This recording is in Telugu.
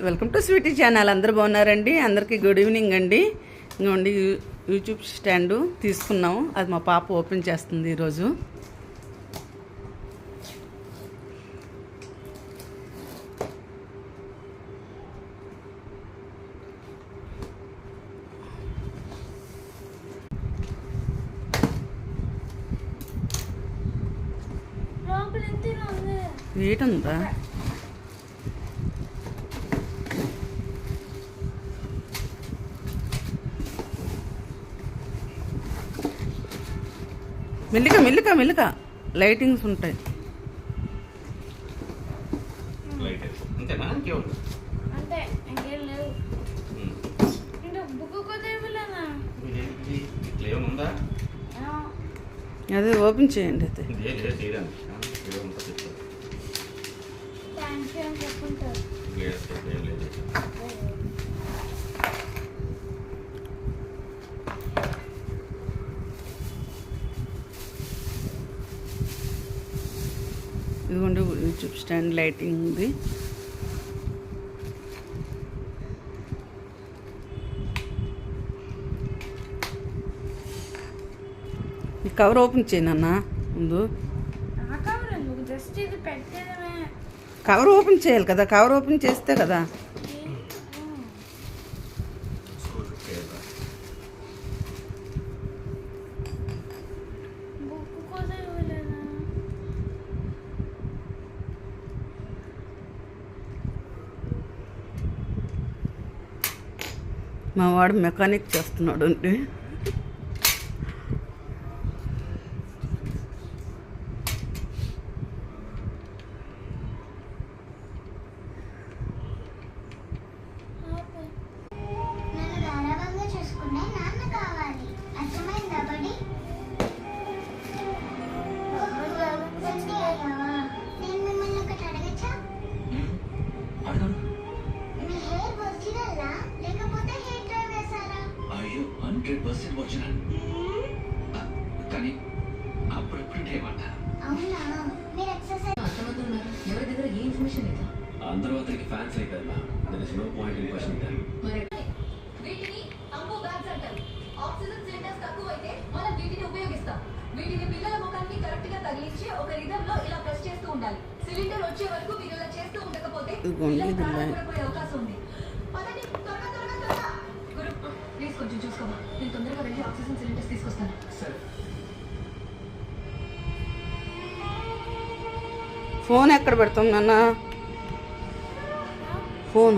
Welcome to Sweety channel. అందరూ బాగున్నారండి? అందరికీ గుడ్ ఈవినింగ్ అండి. ఇంకోండి యూట్యూబ్ స్టాండు తీసుకున్నాము. అది మా పాప ఓపెన్ చేస్తుంది ఈరోజు. వెయిట్ ఉందా? మెల్లిక లైటింగ్స్ ఉంటాయి. అదే ఓపెన్ చేయండి. అయితే ఇదిగోండి యూట్యూబ్ స్టాండ్ లైటింగ్ ఉంది. ఈ కవర్ ఓపెన్ చేయనన్నా ముందు. కవర్ ఓపెన్ చేయాలి కదా, కవర్ ఓపెన్ చేస్తే కదా. మా వాడు మెకానిక్ చేస్తున్నాడు అంటే కానీ అప్పుడెప్పుడు ఎవరి దగ్గర ఏ ఇన్ఫర్మేషన్ లేదా? అందరూ అతనికి ఫ్యాన్స్ అయిపోయారు. There is no point in questioning them. వీటిని అంబు బ్యాగ్స్ అంటారు. ఆక్సిజన్ సిలిండర్స్ తక్కువైతే మనం వీటిని ఉపయోగిస్తాం. వీటిని పిల్లల ముఖానికి కరెక్ట్ గా తగిలించి ఒక రిథమ్ లో ఇలా ప్రెస్ చేస్తూ ఉండాలి. సిలిండర్ వచ్చే వరకు మీరు ఇలా చేస్తూ ఉండకపోతే పోయే అవకాశం ఉంది. పదండి, త్వరగా గురు, ప్లీజ్ కొంచెం చూసుకోమా. నేను తొందరగా వెళ్ళి ఆక్సిజన్ సిలిండర్స్ తీసుకొస్తాను. సరే. ఫోన్ ఎక్కడ పెడతాం నాన్న? ఫోన్